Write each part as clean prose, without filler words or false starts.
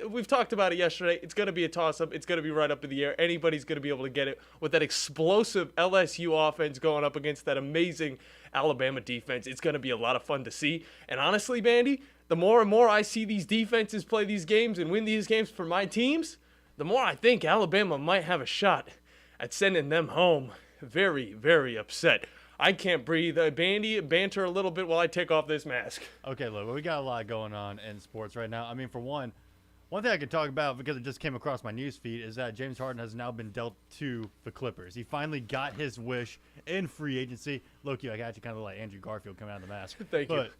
We've talked about it yesterday. It's going to be a toss-up. It's going to be right up in the air. Anybody's going to be able to get it with that explosive LSU offense going up against that amazing Alabama defense. It's going to be a lot of fun to see. And honestly, Bandy, the more and more I see these defenses play these games and win these games for my teams, the more I think Alabama might have a shot at sending them home very, very upset. I can't breathe. Bandy, banter a little bit while I take off this mask. Okay, look, we got a lot going on in sports right now. I mean, for one thing I could talk about, because it just came across my news feed, is that James Harden has now been dealt to the Clippers. He finally got his wish in free agency. Look, I actually kind of like Andrew Garfield coming out of the mask. Thank you. But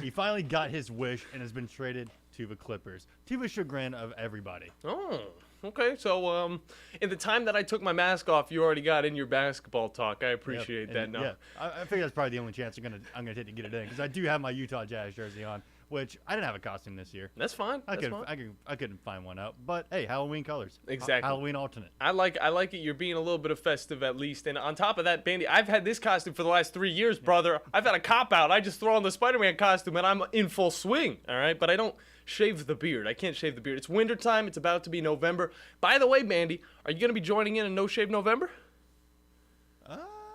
he finally got his wish and has been traded to the Clippers, to the chagrin of everybody. Oh, okay. So, in the time that I took my mask off, you already got in your basketball talk. I appreciate that. No. Yeah, I think that's probably the only chance I'm gonna take to get it in, because I do have my Utah Jazz jersey on, which I didn't have a costume this year. That's fine. I couldn't find one out. But hey, Halloween colors. Exactly. Halloween alternate. I like it. You're being a little bit of festive at least. And on top of that, Bandy, I've had this costume for the last 3 years, brother. I've had a cop out. I just throw on the Spider-Man costume and I'm in full swing. All right, but I don't shave the beard. I can't shave the beard. It's wintertime. It's about to be November. By the way, Bandy, are you gonna be joining in a No Shave November?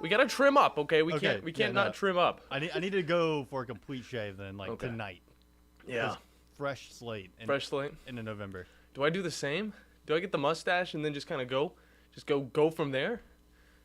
We gotta trim up, okay? We can't not trim up. I need to go for a complete shave then, tonight. Yeah. Fresh slate. Fresh slate in November. Do I do the same? Do I get the mustache and then just kind of go from there?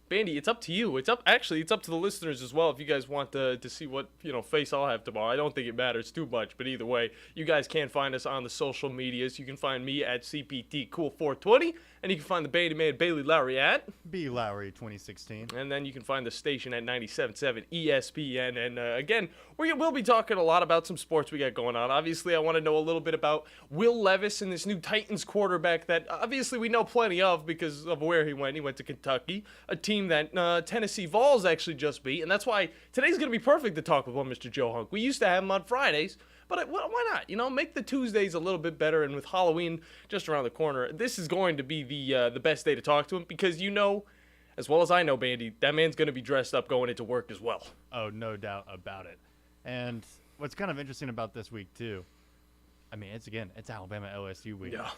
Bandy, it's up to you. It's up to the listeners as well if you guys want to see what, face I'll have tomorrow. I don't think it matters too much, but either way, you guys can find us on the social medias. You can find me at CPTCool420, and you can find the Bandiman Bailey Lowery at B Lowery 2016. And then you can find the station at 97.7 ESPN. And again, we'll be talking a lot about some sports we got going on. Obviously, I want to know a little bit about Will Levis and this new Titans quarterback that obviously we know plenty of because of where he went. He went to Kentucky, a team that Tennessee Vols actually just beat. And that's why today's going to be perfect to talk about Mr. Joe Hunk. We used to have him on Fridays, but why not? Make the Tuesdays a little bit better. And with Halloween just around the corner, this is going to be the best day to talk to him because as well as I know, Bandy, that man's going to be dressed up going into work as well. Oh, no doubt about it. And what's kind of interesting about this week too, I mean, it's Alabama LSU week. Yeah.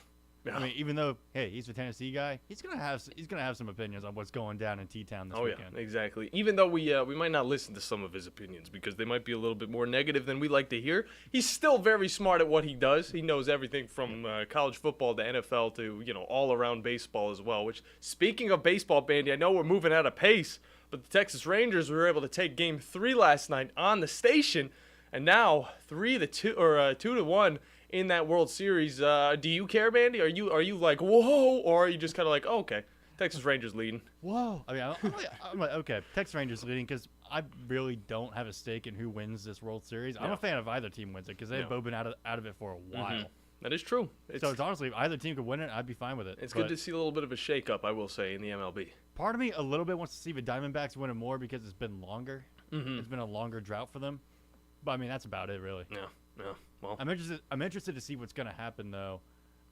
I mean, even though he's a Tennessee guy, he's gonna have some opinions on what's going down in T-Town this weekend. Yeah, exactly. Even though we might not listen to some of his opinions because they might be a little bit more negative than we like to hear, he's still very smart at what he does. He knows everything from college football to NFL to all around baseball as well. Which, speaking of baseball, Bandy, I know we're moving out of pace, but the Texas Rangers were able to take Game 3 last night on the station, and now 3-2 or 2-1. In that World Series. Do you care, Bandy? Are you like, whoa, or are you just kind of like, oh, okay, Texas Rangers leading? Whoa. I mean, I'm like, okay, Texas Rangers leading because I really don't have a stake in who wins this World Series. I'm a fan of either team wins it because they've both been out of it for a while. Mm-hmm. That is true. So it's honestly, if either team could win it, I'd be fine with it. It's good to see a little bit of a shake-up, I will say, in the MLB. Part of me a little bit wants to see the Diamondbacks win it more because it's been longer. Mm-hmm. It's been a longer drought for them. But I mean, that's about it, really. Yeah. Well, I'm interested to see what's going to happen though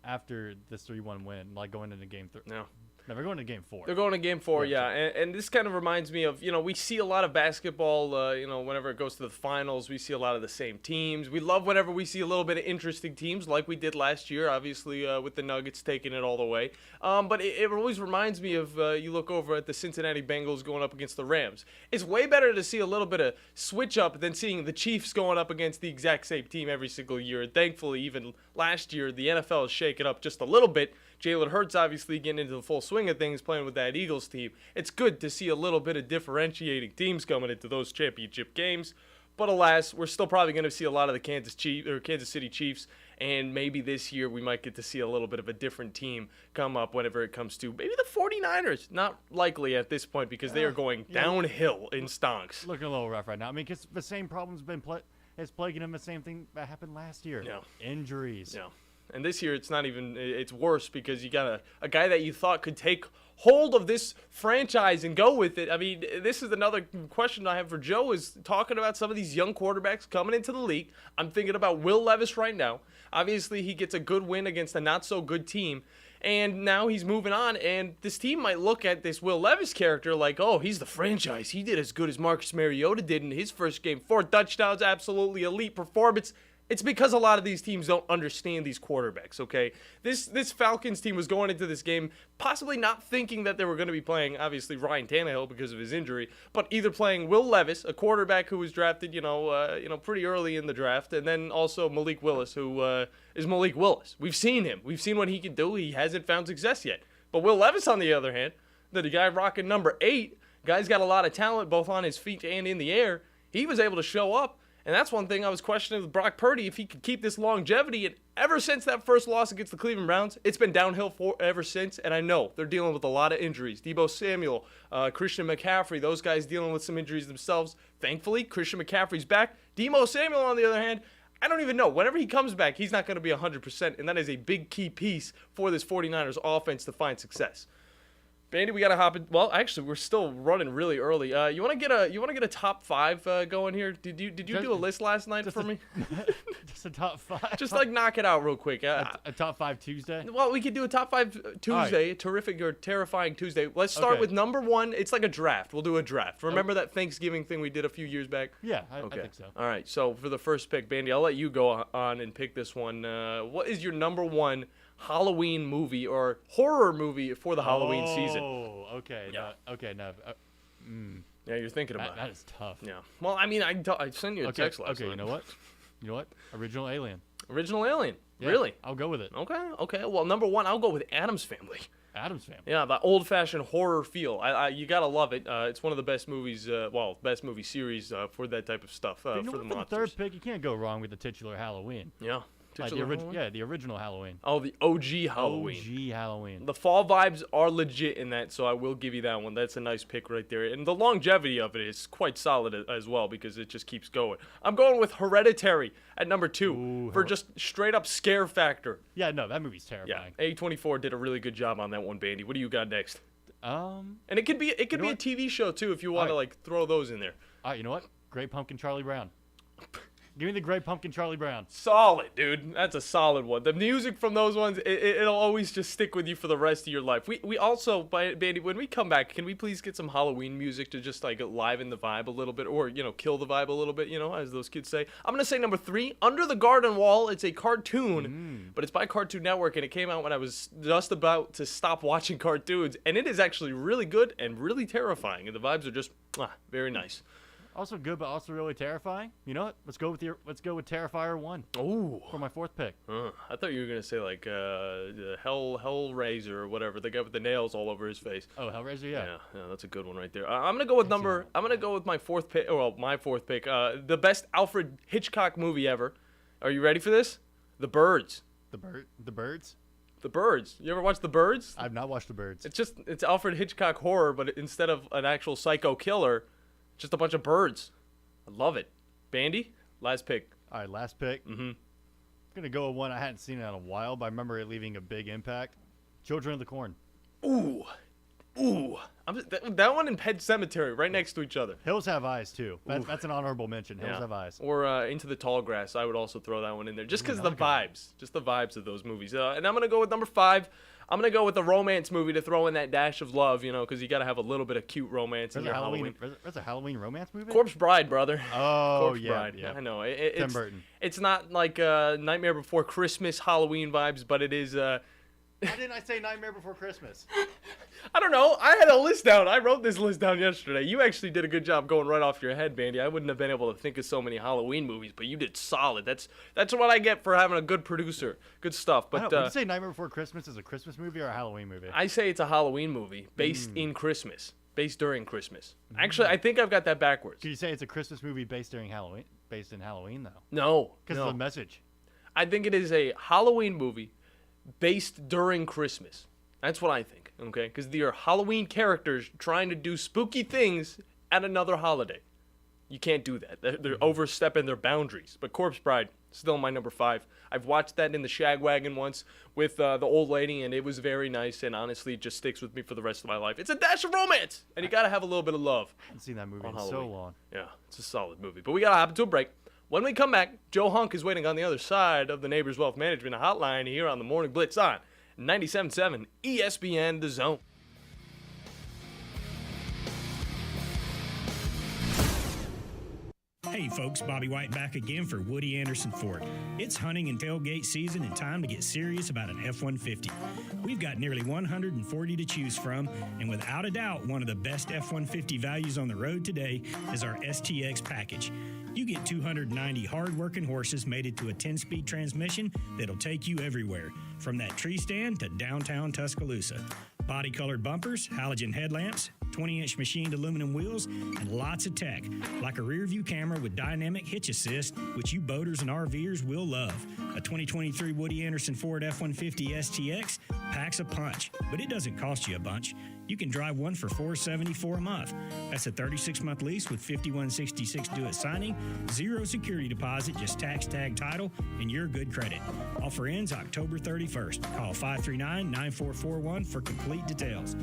after this 3-1 win, like going into Game 3. No, they're going to Game 4. They're going to Game 4, yeah. And this kind of reminds me of, we see a lot of basketball, whenever it goes to the finals, we see a lot of the same teams. We love whenever we see a little bit of interesting teams like we did last year, obviously, with the Nuggets taking it all the way. But it always reminds me of, you look over at the Cincinnati Bengals going up against the Rams. It's way better to see a little bit of switch up than seeing the Chiefs going up against the exact same team every single year. And thankfully, even last year, the NFL has shaken up just a little bit. Jalen Hurts obviously getting into the full swing of things playing with that Eagles team. It's good to see a little bit of differentiating teams coming into those championship games. But alas, we're still probably going to see a lot of the Kansas City Chiefs. And maybe this year we might get to see a little bit of a different team come up whenever it comes to maybe the 49ers. Not likely at this point because they are going downhill in stonks. Looking a little rough right now. I mean, because the same problem's been is plaguing them, the same thing that happened last year. Yeah. Injuries. Yeah. And this year it's worse because you got a guy that you thought could take hold of this franchise and go with it. I mean, this is another question I have for Joe is talking about some of these young quarterbacks coming into the league. I'm thinking about Will Levis right now. Obviously, he gets a good win against a not-so-good team. And now he's moving on, and this team might look at this Will Levis character like, oh, he's the franchise. He did as good as Marcus Mariota did in his first game. 4 touchdowns, absolutely elite performance. It's because a lot of these teams don't understand these quarterbacks, okay? This Falcons team was going into this game possibly not thinking that they were going to be playing, obviously, Ryan Tannehill because of his injury, but either playing Will Levis, a quarterback who was drafted, pretty early in the draft, and then also Malik Willis, who is Malik Willis. We've seen him. We've seen what he can do. He hasn't found success yet. But Will Levis, on the other hand, the guy rocking number 8, guy's got a lot of talent both on his feet and in the air. He was able to show up. And that's one thing I was questioning with Brock Purdy, if he could keep this longevity. And ever since that first loss against the Cleveland Browns, it's been downhill ever since. And I know they're dealing with a lot of injuries. Deebo Samuel, Christian McCaffrey, those guys dealing with some injuries themselves. Thankfully, Christian McCaffrey's back. Deebo Samuel, on the other hand, I don't even know. Whenever he comes back, he's not going to be 100%. And that is a big key piece for this 49ers offense to find success. Bandy, we gotta hop in. Well, actually, we're still running really early. You wanna get a top 5 going here? Did you do a list last night for me? Just a top 5. Just like knock it out real quick. A top 5 Tuesday. Well, we could do a top 5 Tuesday. Right. Terrific or terrifying Tuesday. Let's start with number 1. It's like a draft. We'll do a draft. Remember that Thanksgiving thing we did a few years back? Yeah, I think so. All right. So for the first pick, Bandy, I'll let you go on and pick this one. What is your number 1 Halloween movie or horror movie for the Halloween season? Oh, okay. Yeah. Yeah, you're thinking about that is tough. Yeah. Well, I mean, I sent you a text last night. Okay, you know what? Original Alien. Original Alien. Yeah, really? I'll go with it. Okay. Well, number 1, I'll go with Addams Family. Addams Family. Yeah, the old-fashioned horror feel. You gotta love it. It's one of the best movies. Best movie series for that type of stuff. For the monsters. The third pick, you can't go wrong with the titular Halloween. Yeah. Like the original Halloween. Oh, the OG Halloween. OG Halloween. The fall vibes are legit in that, so I will give you that one. That's a nice pick right there. And the longevity of it is quite solid as well because it just keeps going. I'm going with Hereditary at number 2 for just straight up scare factor. Yeah, no, that movie's terrifying. Yeah, A24 did a really good job on that one, Bandy. What do you got next? And it could be a TV show too if you want to throw those in there. All right, you know what? Great Pumpkin Charlie Brown. Give me the Great Pumpkin Charlie Brown. Solid, dude. That's a solid one. The music from those ones, it'll always just stick with you for the rest of your life. We also, Bandy, when we come back, can we please get some Halloween music to just like liven the vibe a little bit, or kill the vibe a little bit, as those kids say. I'm gonna say number 3, Under the Garden Wall. It's a cartoon, but it's by Cartoon Network, and it came out when I was just about to stop watching cartoons, and it is actually really good and really terrifying, and the vibes are just very nice. Also good, but also really terrifying. You know what? Let's go with Terrifier 1. Ooh. For my 4th pick. I thought you were gonna say like the Hellraiser or whatever, the guy with the nails all over his face. Oh, Hellraiser, yeah. Yeah, that's a good one right there. I'm gonna go with my 4th pick. Well, my 4th pick. The best Alfred Hitchcock movie ever. Are you ready for this? The Birds. The Birds. The Birds. You ever watch The Birds? I've not watched The Birds. It's Alfred Hitchcock horror, but instead of an actual psycho killer, just a bunch of birds. I love it. Bandy, last pick. All right, last pick. I'm going to go with one I hadn't seen in a while, but I remember it leaving a big impact. Children of the Corn. Ooh. That one and Pet Cemetery right next to each other. Hills Have Eyes, too. That's an honorable mention. Hills Have Eyes. Or Into the Tall Grass. I would also throw that one in there. Just because of the vibes. Just the vibes of those movies. And I'm going to go with number 5. I'm going to go with a romance movie to throw in that dash of love, because you got to have a little bit of cute romance in your Halloween. There's a Halloween romance movie? Corpse Bride, brother. Oh, Corpse Bride. Yeah. I know. Tim Burton. It's not like Nightmare Before Christmas Halloween vibes, but it is... Why didn't I say Nightmare Before Christmas? I don't know. I had a list down. I wrote this list down yesterday. You actually did a good job going right off your head, Bandy. I wouldn't have been able to think of so many Halloween movies, but you did solid. That's what I get for having a good producer. Good stuff. But would you say Nightmare Before Christmas is a Christmas movie or a Halloween movie? I say it's a Halloween movie based in Christmas. Based during Christmas. Actually, I think I've got that backwards. Could you say it's a Christmas movie based in Halloween, though? No. Because of the message. I think it is a Halloween movie based during Christmas. That's what I think, okay? Because they are Halloween characters trying to do spooky things at another holiday. You can't do that. They're overstepping their boundaries. But Corpse Bride, still my number 5. I've watched that in the shag wagon once with the old lady, and it was very nice, and honestly, it just sticks with me for the rest of my life. It's a dash of romance, and you got to have a little bit of love. I haven't seen that movie in so long. Yeah, it's a solid movie. But we got to hop into a break. When we come back, Joe Hunk is waiting on the other side of the Neighbors Wealth Management hotline here on the Morning Blitz on 97.7 ESPN The Zone. Hey folks, Bobby White back again for Woody Anderson Ford. It's hunting and tailgate season and time to get serious about an F-150. We've got nearly 140 to choose from, and without a doubt, one of the best F-150 values on the road today is our STX package. You get 290 hard-working horses mated to a 10-speed transmission that'll take you everywhere, from that tree stand to downtown Tuscaloosa. Body-colored bumpers, halogen headlamps, 20-inch machined aluminum wheels, and lots of tech, like a rear-view camera with dynamic hitch assist, which you boaters and RVers will love. A 2023 Woody Anderson Ford F-150 STX packs a punch, but it doesn't cost you a bunch. You can drive one for $474 a month. That's a 36-month lease with $51.66 due at signing, zero security deposit, just tax tag title, and your good credit. Offer ends October 31st. Call 539-9441 for complete details.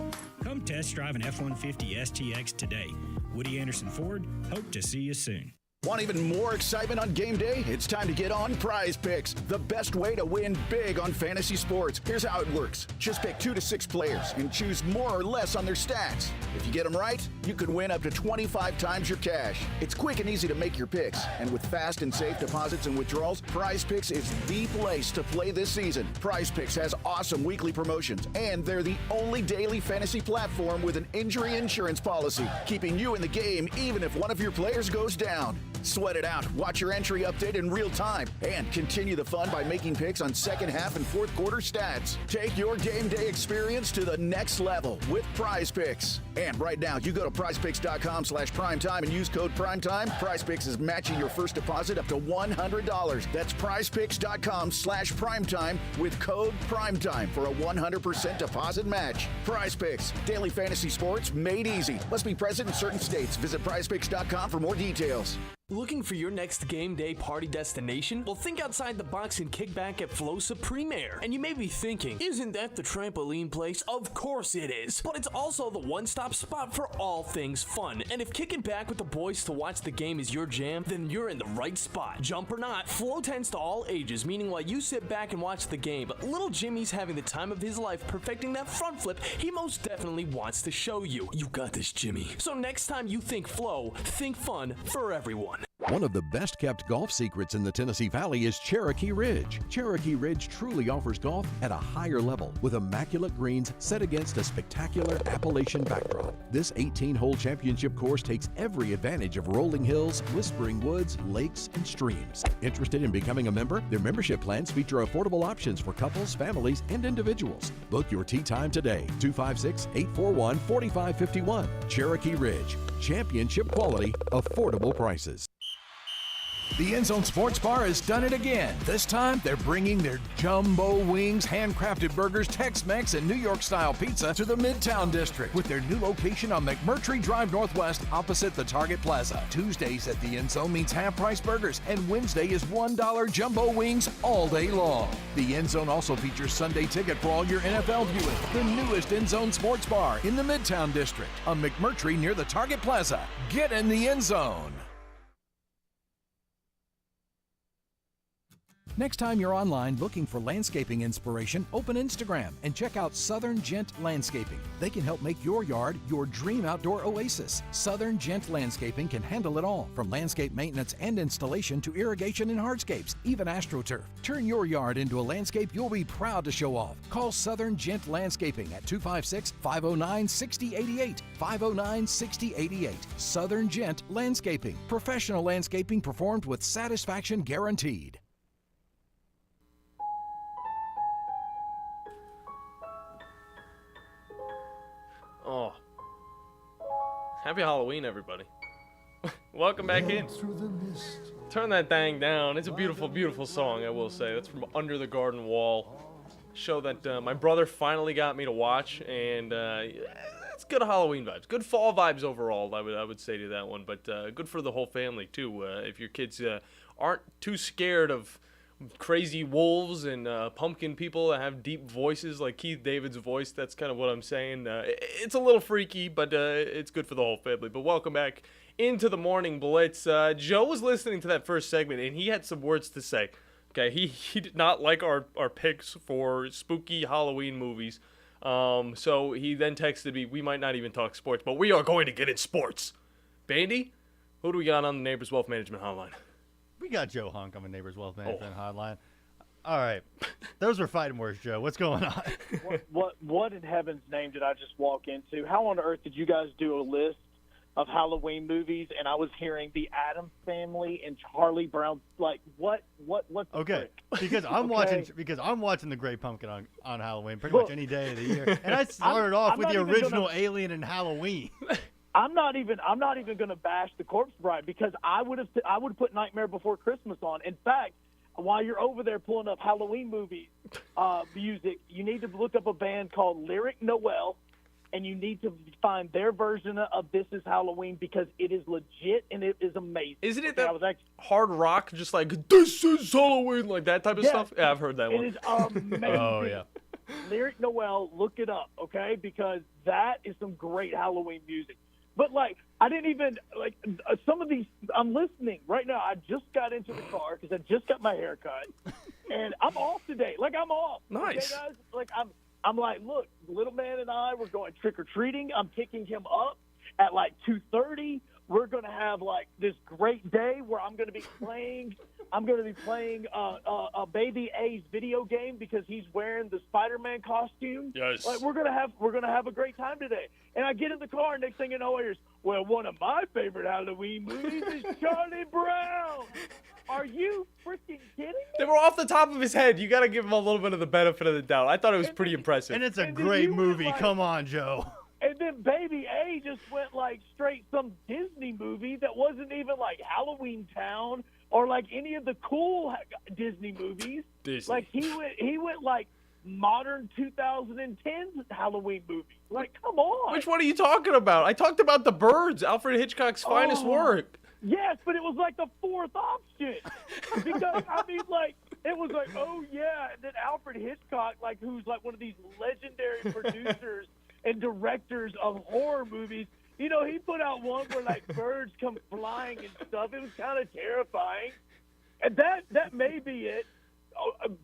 Come test drive an F-150 STX today. Woody Anderson Ford, hope to see you soon. Want even more excitement on game day? It's time to get on Prize Picks, the best way to win big on fantasy sports. Here's how it works. Just pick 2 to 6 players and choose more or less on their stats. If you get them right, you could win up to 25 times your cash. It's quick and easy to make your picks, and with fast and safe deposits and withdrawals, Prize Picks is the place to play this season. Prize Picks has awesome weekly promotions, and they're the only daily fantasy platform with an injury insurance policy, keeping you in the game even if one of your players goes down. Sweat it out, watch your entry update in real time, and continue the fun by making picks on second half and fourth quarter stats. Take your game day experience to the next level with Prize Picks. And right now, you go to prizepicks.com/primetime and use code primetime. Prize Picks is matching your first deposit up to $100. That's prizepicks.com/primetime with code primetime for a 100% deposit match. Prize Picks, daily fantasy sports made easy. Must be present in certain states. Visit prizepicks.com for more details. Looking for your next game day party destination? Well, think outside the box and kick back at Flosa Premier. And you may be thinking, isn't that the trampoline place? Of course it is. But it's also the one-stop spot for all things fun. And if kicking back with the boys to watch the game is your jam, then you're in the right spot. Jump or not, Flo tends to all ages, meaning while you sit back and watch the game, but little Jimmy's having the time of his life perfecting that front flip he most definitely wants to show you. You got this, Jimmy. So next time you think Flo, think fun for everyone. One of the best-kept golf secrets in the Tennessee Valley is Cherokee Ridge. Cherokee Ridge truly offers golf at a higher level with immaculate greens set against a spectacular Appalachian backdrop. This 18-hole championship course takes every advantage of rolling hills, whispering woods, lakes, and streams. Interested in becoming a member? Their membership plans feature affordable options for couples, families, and individuals. Book your tee time today, 256-841-4551. Cherokee Ridge. Championship quality, affordable prices. The End Zone Sports Bar has done it again. This time, they're bringing their jumbo wings, handcrafted burgers, Tex-Mex, and New York-style pizza to the Midtown District with their new location on McMurtry Drive Northwest opposite the Target Plaza. Tuesdays at the End Zone means half-price burgers, and Wednesday is $1 jumbo wings all day long. The End Zone also features Sunday ticket for all your NFL viewing. The newest End Zone Sports Bar in the Midtown District on McMurtry near the Target Plaza. Get in the End Zone. Next time you're online looking for landscaping inspiration, open Instagram and check out Southern Gent Landscaping. They can help make your yard your dream outdoor oasis. Southern Gent Landscaping can handle it all, from landscape maintenance and installation to irrigation and hardscapes, even AstroTurf. Turn your yard into a landscape you'll be proud to show off. Call Southern Gent Landscaping at 256-509-6088. 509-6088. Southern Gent Landscaping. Professional landscaping performed with satisfaction guaranteed. Oh. Happy Halloween, everybody. Welcome back in. Turn that thing down. It's a beautiful, beautiful song, I will say. That's from Under the Garden Wall. Show that my brother finally got me to watch, and it's good Halloween vibes. Good fall vibes overall, I would say to that one, but good for the whole family, too. If your kids aren't too scared of crazy wolves and pumpkin people that have deep voices like Keith David's voice, that's kind of what I'm saying. It's a little freaky, but it's good for the whole family. But welcome back into the Morning Blitz. Joe was listening to that first segment, and he had some words to say. Okay, he did not like our picks for spooky Halloween movies. So he then texted me, we might not even talk sports, but we are going to get in sports. Bandy, Who do we got on the Neighbors Wealth Management Hotline? We got Joe Hunk on the Neighbors Wealth Management Hotline. All right. Those were fighting words, Joe. What's going on? What in heaven's name did I just walk into? How on earth did you guys do a list of Halloween movies, and I was hearing the Addams Family and Charlie Brown? Like, what's the Okay, trick? because I'm watching the Great Pumpkin on Halloween pretty much any day of the year, and I started off with the original Alien and Halloween. I'm not even going to bash the Corpse Bride because I would have put Nightmare Before Christmas on. In fact, while you're over there pulling up Halloween movie music, you need to look up a band called Lyric Noel, and you need to find their version of This Is Halloween because it is legit and it is amazing. Isn't it that hard rock, just like, this is Halloween, like that type of stuff? Yeah, I've heard that one. It is amazing. Oh, yeah. Lyric Noel, look it up, okay? Because that is some great Halloween music. But, like, I didn't even, like, some of these, I'm listening right now. I just got into the car because I just got my hair cut. And I'm off today. Like, I'm off. Nice. Okay, guys? Like, I'm like, look, little man and I, we're going trick-or-treating. I'm picking him up at, like, 2:30. We're going to have, like, this great day where I'm going to be playing Baby A's video game because he's wearing the Spider-Man costume. Yes. Like, we're gonna have a great time today. And I get in the car, and next thing you know, one of my favorite Halloween movies is Charlie Brown. Are you freaking kidding me? They were off the top of his head. You got to give him a little bit of the benefit of the doubt. I thought it was pretty impressive. And it's a great movie. Come on, Joe. And then Baby A just went like straight some Disney movie that wasn't even like Halloween Town or like any of the cool Disney movies. Disney. Like he went like modern 2010s Halloween movie. Like, come on. Which one are you talking about? I talked about The Birds, Alfred Hitchcock's finest work. Yes, but it was like the fourth option. Because, I mean, like, it was like, oh, yeah. And then Alfred Hitchcock, like, who's like one of these legendary producers and directors of horror movies, you know, he put out one where, like, birds come flying and stuff. It was kind of terrifying. And that may be it.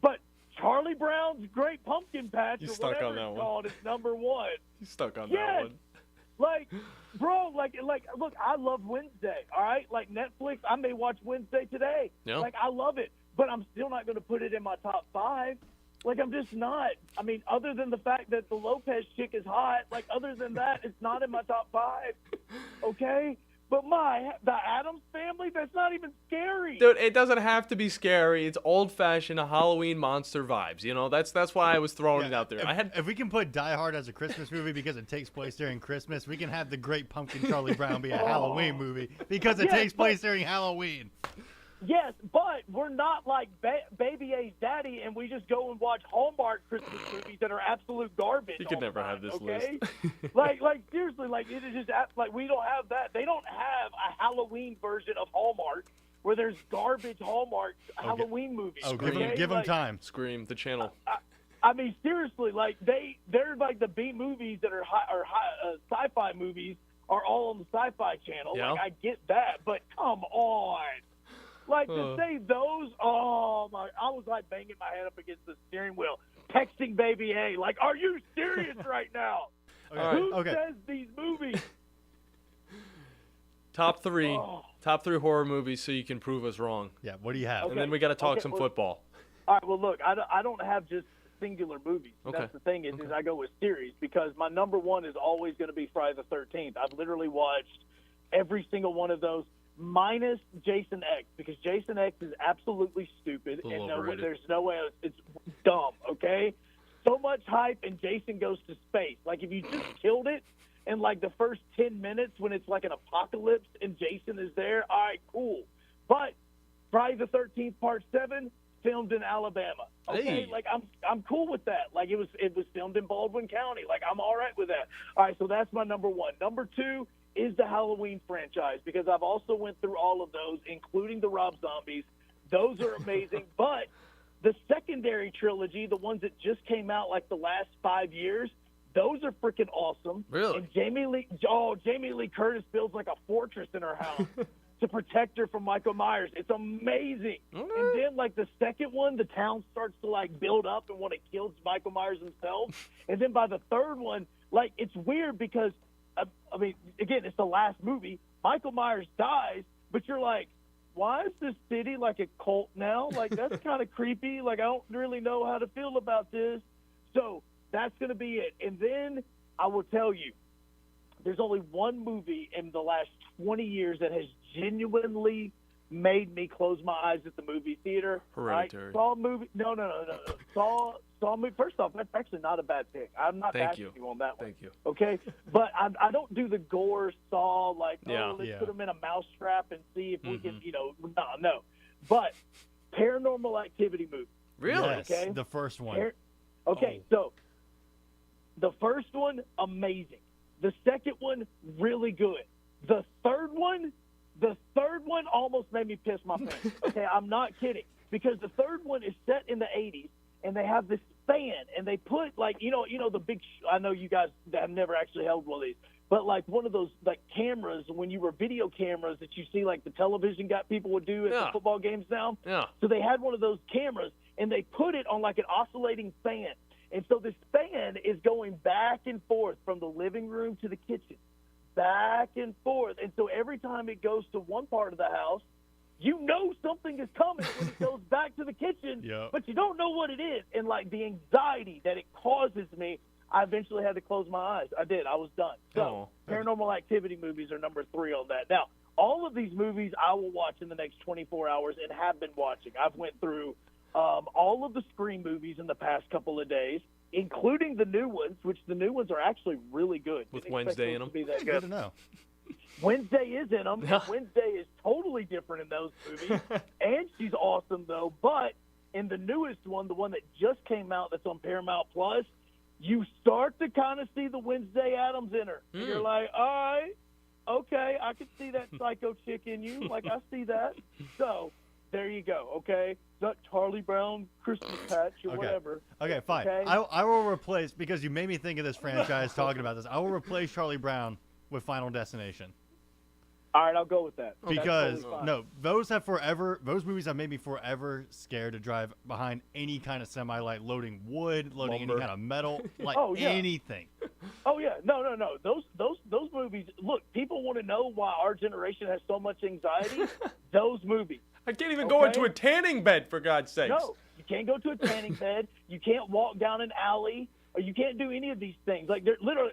But Charlie Brown's Great Pumpkin Patch, or whatever it's called, is number one. He's stuck on that Yes. one. Like, bro, like, look, I love Wednesday, all right? Like, Netflix, I may watch Wednesday today. Yeah. Like, I love it, but I'm still not going to put it in my top 5. Like, I'm just not. I mean, other than the fact that the Lopez chick is hot, like, other than that, it's not in my top 5, okay? But the Addams Family, that's not even scary. Dude, it doesn't have to be scary. It's old-fashioned Halloween monster vibes. You know, that's why I was throwing it out there. If we can put Die Hard as a Christmas movie because it takes place during Christmas, we can have The Great Pumpkin Charlie Brown be a Halloween movie because it takes place during Halloween. Yes, but we're not like Baby A's daddy, and we just go and watch Hallmark Christmas movies that are absolute garbage. You could never have this okay? list. like seriously, like it is just like we don't have that. They don't have a Halloween version of Hallmark where there's garbage Hallmark Halloween movies. Oh, okay? give them time. Scream, the channel. I mean, seriously, like they're like the B movies that are sci-fi movies are all on the Sci-Fi Channel. Yeah. Like I get that, but come on. Like, to say those, oh, my, I was, like, banging my head up against the steering wheel, texting Baby A. Like, are you serious right now? Who says these movies? Top three horror movies so you can prove us wrong. Yeah, what do you have? And then we got to talk some football. All right, well, look, I don't have just singular movies. Okay. That's the thing is I go with series because my number one is always going to be Friday the 13th. I've literally watched every single one of those. Minus Jason X, because Jason X is absolutely stupid, and there's no way it's dumb, okay? So much hype, and Jason goes to space. Like, if you just killed it in, like, the first 10 minutes when it's like an apocalypse and Jason is there, all right, cool. But Friday the 13th, Part 7, filmed in Alabama, okay? Hey. Like, I'm cool with that. Like, it was filmed in Baldwin County. Like, I'm all right with that. All right, so that's my number one. Number two is the Halloween franchise, because I've also went through all of those, including the Rob Zombies. Those are amazing. But the secondary trilogy, the ones that just came out like the last 5 years, those are freaking awesome. Really? And Jamie Lee Curtis builds like a fortress in her house to protect her from Michael Myers. It's amazing. And then like the second one, the town starts to like build up and want to kill Michael Myers himself. And then by the third one, like it's weird because I mean, again, it's the last movie, Michael Myers dies, but you're like, why is this city like a cult now? Like, that's kind of creepy. Like, I don't really know how to feel about this. So that's going to be it. And then I will tell you, there's only one movie in the last 20 years that has genuinely made me close my eyes at the movie theater. Hereditary. Right? Saw a movie. No. Saw a movie. First off, that's actually not a bad pick. I'm not bashing you on that one. Thank you. Okay? But I don't do the gore Saw, like, let's put them in a mousetrap and see if we can, no. But Paranormal Activity movie. Really? Yes, Okay. the first one. So the first one, amazing. The second one, really good. The third one almost made me piss my pants. Okay, I'm not kidding. Because the third one is set in the 80s, and they have this fan, and they put, like, the big I know you guys have never actually held one of these, but, like, one of those, like, cameras, when you were video cameras that you see, like, the television people would do at the football games now. Yeah. So they had one of those cameras, and they put it on, like, an oscillating fan. And so this fan is going back and forth from the living room to the kitchen, back and forth. And so every time it goes to one part of the house, you know something is coming when it goes back to the kitchen, but you don't know what it is. And, like, the anxiety that it causes me, I eventually had to close my eyes. I did. I was done. So Paranormal Activity movies are number 3 on that. Now, all of these movies I will watch in the next 24 hours and have been watching. I've went through all of the Scream movies in the past couple of days, including the new ones, which the new ones are actually really good. With Wednesday in them? Good to know. Wednesday is in them. Wednesday is totally different in those movies. And she's awesome, though. But in the newest one, the one that just came out that's on Paramount Plus, you start to kind of see the Wednesday Addams in her. And you're like, all right, okay, I can see that psycho chick in you. Like, I see that. So there you go, okay? Not Charlie Brown Christmas patch or whatever. Okay, fine. Okay? I will replace, because you made me think of this franchise talking about this, I will replace Charlie Brown with Final Destination. All right, I'll go with that. Because, those movies have made me forever scared to drive behind any kind of semi, like loading wood, loading any kind of metal, like anything. Oh, yeah. No. Those movies, look, people want to know why our generation has so much anxiety. Those movies. I can't even go into a tanning bed, for God's sakes. No, you can't go to a tanning bed. You can't walk down an alley, or you can't do any of these things. Like, they're literally,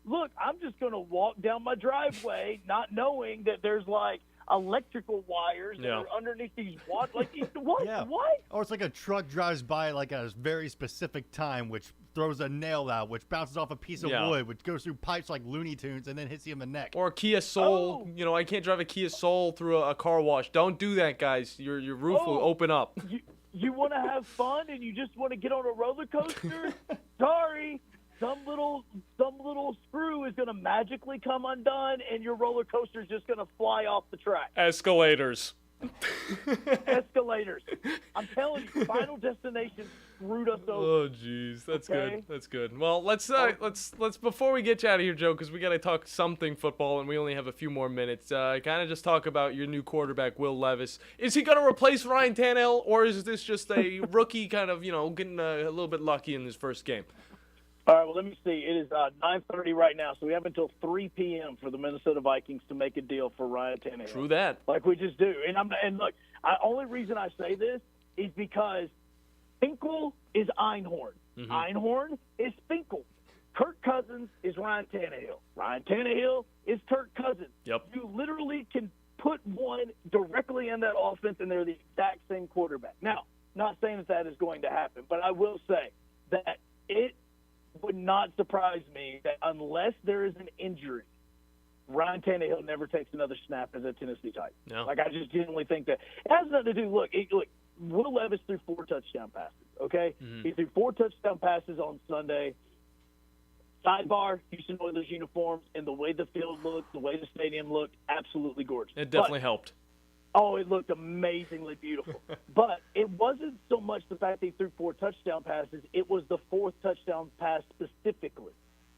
look, I'm just going to walk down my driveway not knowing that there's, like, electrical wires that are underneath these what? Like, what? Yeah. What? Or it's like a truck drives by, like, at a very specific time, which throws a nail out, which bounces off a piece of wood, which goes through pipes like Looney Tunes, and then hits you in the neck. Or a Kia Soul. I can't drive a Kia Soul through a car wash. Don't do that, guys. Your roof will open up. You want to have fun and you just want to get on a roller coaster? Sorry. Some little screw is going to magically come undone, and your roller coaster is just going to fly off the track. Escalators. Escalators. I'm telling you, Final Destination screwed us over. Oh, jeez, that's good. That's good. Well, let's before we get you out of here, Joe, because we got to talk something football, and we only have a few more minutes. Kind of just talk about your new quarterback, Will Levis. Is he going to replace Ryan Tannehill, or is this just a rookie kind of getting a little bit lucky in his first game? All right, well, let me see. It is 9:30 right now, so we have until 3 p.m. for the Minnesota Vikings to make a deal for Ryan Tannehill. True that. Like we just do. And look, only reason I say this is because Finkel is Einhorn. Mm-hmm. Einhorn is Finkel. Kirk Cousins is Ryan Tannehill. Ryan Tannehill is Kirk Cousins. Yep. You literally can put one directly in that offense, and they're the exact same quarterback. Now, not saying that is going to happen, but I will say that it would not surprise me that unless there is an injury, Ryan Tannehill never takes another snap as a Tennessee Titan. No. Like, I just genuinely think that it has nothing to do. Look, Will Levis threw 4 touchdown passes, okay? Mm-hmm. He threw 4 touchdown passes on Sunday. Sidebar, Houston Oilers uniforms, and the way the field looked, the way the stadium looked, absolutely gorgeous. It definitely helped. Oh, it looked amazingly beautiful. But it wasn't so much the fact that he threw 4 touchdown passes. It was the 4th touchdown pass specifically,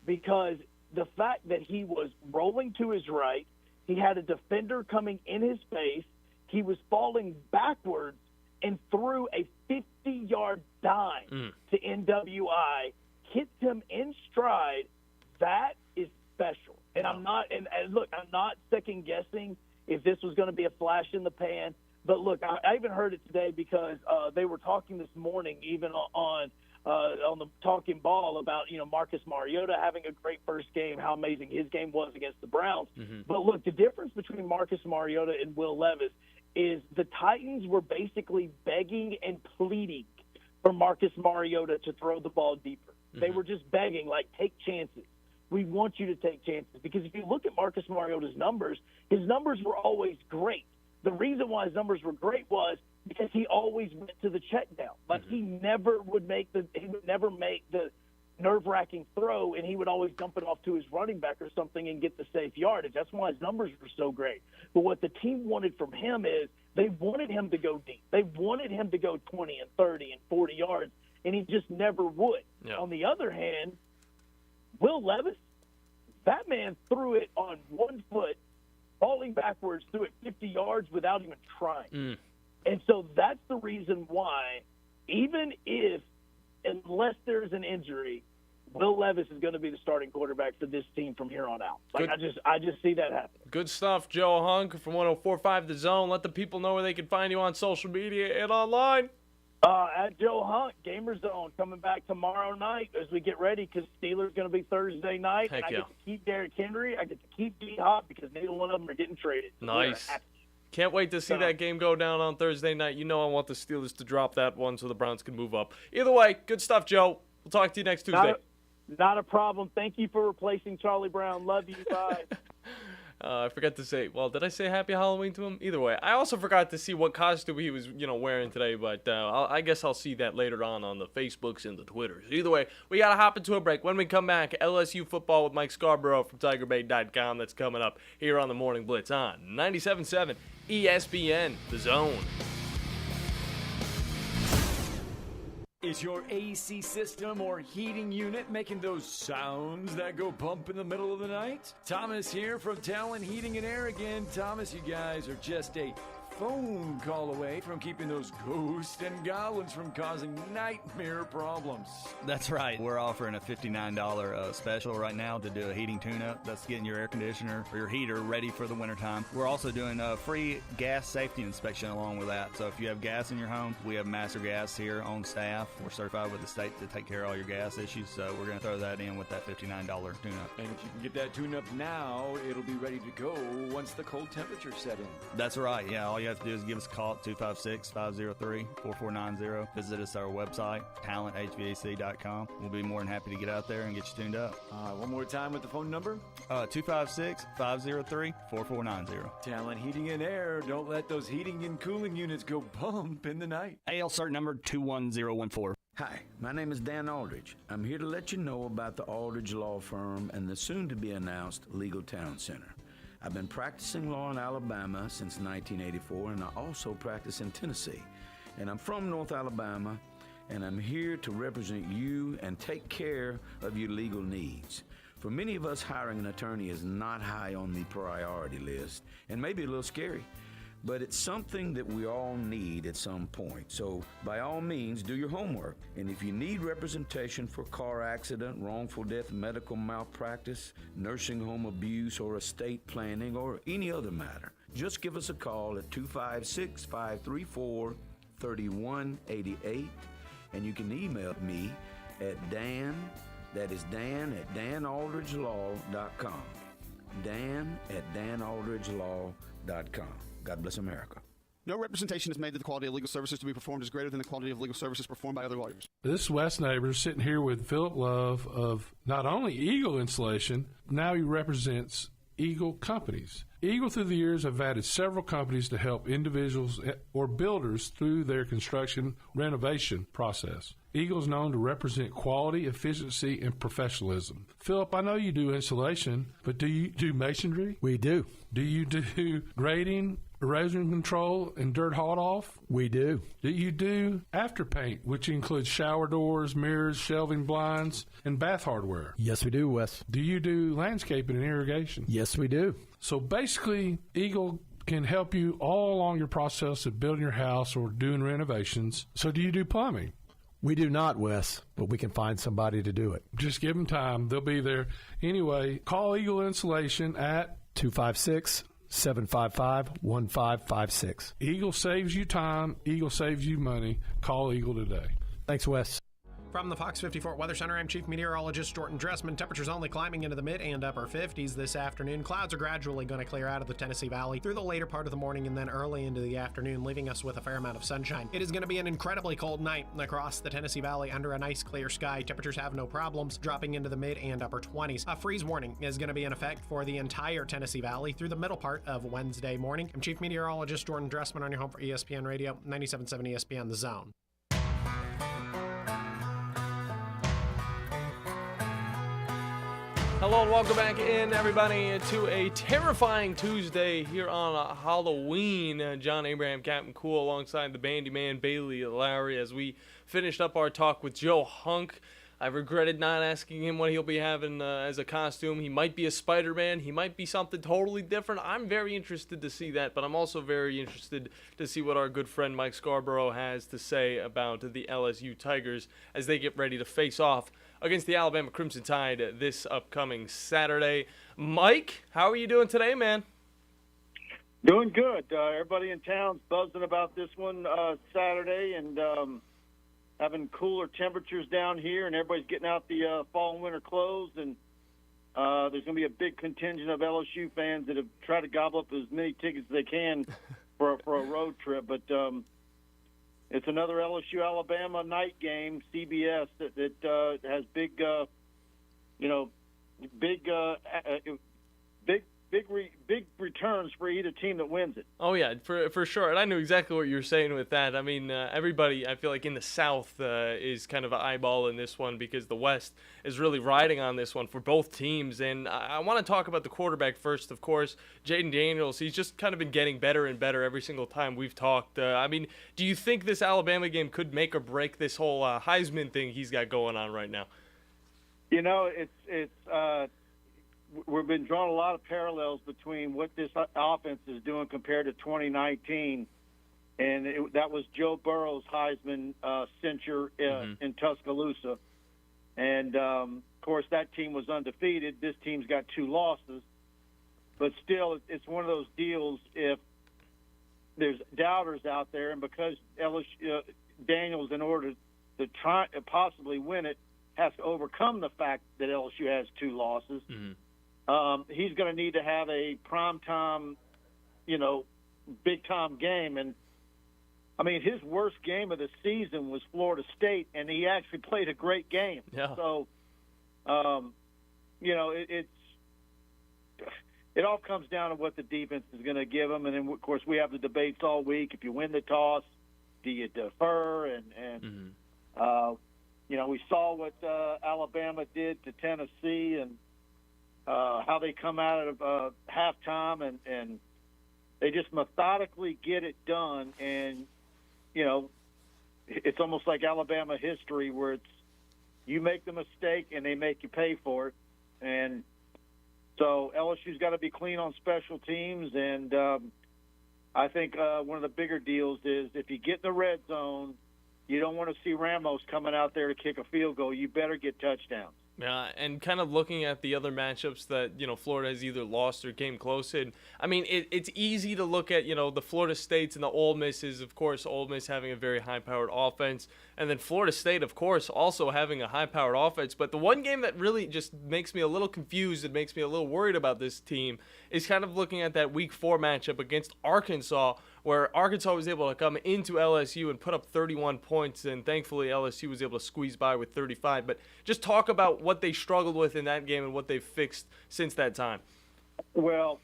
because the fact that he was rolling to his right, he had a defender coming in his face, he was falling backwards and threw a 50-yard dime to NWI, hits him in stride. That is special. And I'm not – and look, I'm not second-guessing if this was going to be a flash in the pan. But, look, I even heard it today because they were talking this morning even on the Talking Ball about, Marcus Mariota having a great first game, how amazing his game was against the Browns. Mm-hmm. But, look, the difference between Marcus Mariota and Will Levis is the Titans were basically begging and pleading for Marcus Mariota to throw the ball deeper. Mm-hmm. They were just begging, like, take chances. We want you to take chances. Because if you look at Marcus Mariota's numbers, his numbers were always great. The reason why his numbers were great was because he always went to the check down. Like, he never would make the nerve-wracking throw, and he would always dump it off to his running back or something and get the safe yardage. That's why his numbers were so great. But what the team wanted from him is they wanted him to go deep. They wanted him to go 20 and 30 and 40 yards, and he just never would. Yeah. On the other hand, Will Levis, that man threw it on one foot, falling backwards, threw it 50 yards without even trying. And so that's the reason why, unless there's an injury, Will Levis is going to be the starting quarterback for this team from here on out. Like, I just see that happen. Good stuff, Joe Hunk from 104.5 The Zone. Let the people know where they can find you on social media and online. At Joe Hunt, Gamer Zone, coming back tomorrow night as we get ready because Steelers going to be Thursday night. Heck and I yeah. get to keep Derrick Henry. I get to keep D-Hop because neither one of them are getting traded. Nice. Can't wait to see that game go down on Thursday night. I want the Steelers to drop that one so the Browns can move up. Either way, good stuff, Joe. We'll talk to you next Tuesday. Not a problem. Thank you for replacing Charlie Brown. Love you. Bye. I forgot to say, did I say Happy Halloween to him? Either way. I also forgot to see what costume he was, wearing today, but I guess I'll see that later on the Facebooks and the Twitters. Either way, we got to hop into a break. When we come back, LSU football with Mike Scarborough from TigerBait.com. That's coming up here on the Morning Blitz on 97.7 ESPN, The Zone. Is your AC system or heating unit making those sounds that go bump in the middle of the night? Thomas here from Talent Heating and Air again. Thomas, you guys are just a phone call away from keeping those ghosts and goblins from causing nightmare problems. That's right. We're offering a $59 special right now to do a heating tune-up. That's getting your air conditioner or your heater ready for the wintertime. We're also doing a free gas safety inspection along with that. So if you have gas in your home, we have Master Gas here on staff. We're certified with the state to take care of all your gas issues. So we're going to throw that in with that $59 tune-up. And if you can get that tune-up now, it'll be ready to go once the cold temperature set in. That's right. Yeah, all you have to do is give us a call at 256-503-4490. Visit us at our website, talenthvac.com. We'll be more than happy to get out there and get you tuned up. One more time with the phone number. 256-503-4490. Talent Heating and Air. Don't let those heating and cooling units go bump in the night. AL cert number 21014. Hi, my name is Dan Aldridge. I'm here to let you know about the Aldridge Law Firm and the soon-to-be-announced Legal Town Center. I've been practicing law in Alabama since 1984, and I also practice in Tennessee. And I'm from North Alabama, and I'm here to represent you and take care of your legal needs. For many of us, hiring an attorney is not high on the priority list, and maybe a little scary. But it's something that we all need at some point. So by all means, do your homework. And if you need representation for car accident, wrongful death, medical malpractice, nursing home abuse, or estate planning, or any other matter, just give us a call at 256-534-3188. And you can email me at Dan, that is Dan at danaldridgelaw.com. Dan at danaldridgelaw.com. God bless America. No representation is made that the quality of legal services to be performed is greater than the quality of legal services performed by other lawyers. This is Wes Neighbors sitting here with Philip Love of not only Eagle Insulation, now he represents Eagle Companies. Eagle through the years have added several companies to help individuals or builders through their construction renovation process. Eagle is known to represent quality, efficiency, and professionalism. Philip, I know you do insulation, but do you do masonry? We do. Do you do grading, erosion control, and dirt hauled off? We do. Do you do afterpaint, which includes shower doors, mirrors, shelving blinds, and bath hardware? Yes, we do, Wes. Do you do landscaping and irrigation? Yes, we do. So basically, Eagle can help you all along your process of building your house or doing renovations. So do you do plumbing? We do not, Wes, but we can find somebody to do it. Just give them time. They'll be there. Anyway, call Eagle Insulation at 256-755-1556. Eagle saves you time. Eagle saves you money. Call Eagle today. Thanks, Wes. From the Fox 54 Weather Center, I'm Chief Meteorologist Jordan Dressman. Temperatures only climbing into the mid and upper 50s this afternoon. Clouds are gradually going to clear out of the Tennessee Valley through the later part of the morning and then early into the afternoon, leaving us with a fair amount of sunshine. It is going to be an incredibly cold night across the Tennessee Valley under a nice clear sky. Temperatures have no problems, dropping into the mid and upper 20s. A freeze warning is going to be in effect for the entire Tennessee Valley through the middle part of Wednesday morning. I'm Chief Meteorologist Jordan Dressman on your home for ESPN Radio, 97.7 ESPN The Zone. Hello and welcome back in, everybody, to a terrifying Tuesday here on Halloween. John Abraham, Captain Cool, alongside the Bandiman, Bailey Lowery, as we finished up our talk with Joe Hunk. I regretted not asking him what he'll be having as a costume. He might be a Spider-Man. He might be something totally different. I'm very interested to see that, but I'm also very interested to see what our good friend Mike Scarborough has to say about the LSU Tigers as they get ready to face off against the Alabama Crimson Tide this upcoming Saturday. Mike, how are you doing today, man? Doing good. Everybody in town's buzzing about this one Saturday, and having cooler temperatures down here, and everybody's getting out the fall and winter clothes, and there's going to be a big contingent of LSU fans that have tried to gobble up as many tickets as they can for a road trip. But it's another LSU-Alabama night game, CBS, that has big returns for either team that wins it. Oh, yeah, for sure. And I knew exactly what you were saying with that. I mean, everybody, I feel like in the South is kind of eyeballing this one because the West is really riding on this one for both teams. And I want to talk about the quarterback first, of course. Jaden Daniels, he's just kind of been getting better and better every single time we've talked. I mean, do you think this Alabama game could make or break this whole Heisman thing he's got going on right now? You know, we've been drawing a lot of parallels between what this offense is doing compared to 2019, and that was Joe Burrow's Heisman cincher in Tuscaloosa. And, of course, that team was undefeated. This team's got 2 losses. But still, it's one of those deals if there's doubters out there, and because Daniels, in order to try to possibly win it, has to overcome the fact that LSU has 2 losses. Mm-hmm. He's going to need to have a prime-time, big-time game. And, I mean, his worst game of the season was Florida State, and he actually played a great game. Yeah. So, it all comes down to what the defense is going to give him. And then, of course, we have the debates all week. If you win the toss, do you defer? And we saw what Alabama did to Tennessee and how they come out of halftime and they just methodically get it done. And, it's almost like Alabama history where it's you make the mistake and they make you pay for it. And so LSU's got to be clean on special teams. And I think one of the bigger deals is if you get in the red zone, you don't want to see Ramos coming out there to kick a field goal. You better get touchdowns. Yeah, and kind of looking at the other matchups that, Florida has either lost or came close in, I mean, it's easy to look at, the Florida States and the Ole Misses, of course, Ole Miss having a very high-powered offense, and then Florida State, of course, also having a high-powered offense. But the one game that really just makes me a little confused and makes me a little worried about this team is kind of looking at that Week 4 matchup against Arkansas, where Arkansas was able to come into LSU and put up 31 points, and thankfully LSU was able to squeeze by with 35. But just talk about what they struggled with in that game and what they've fixed since that time. Well,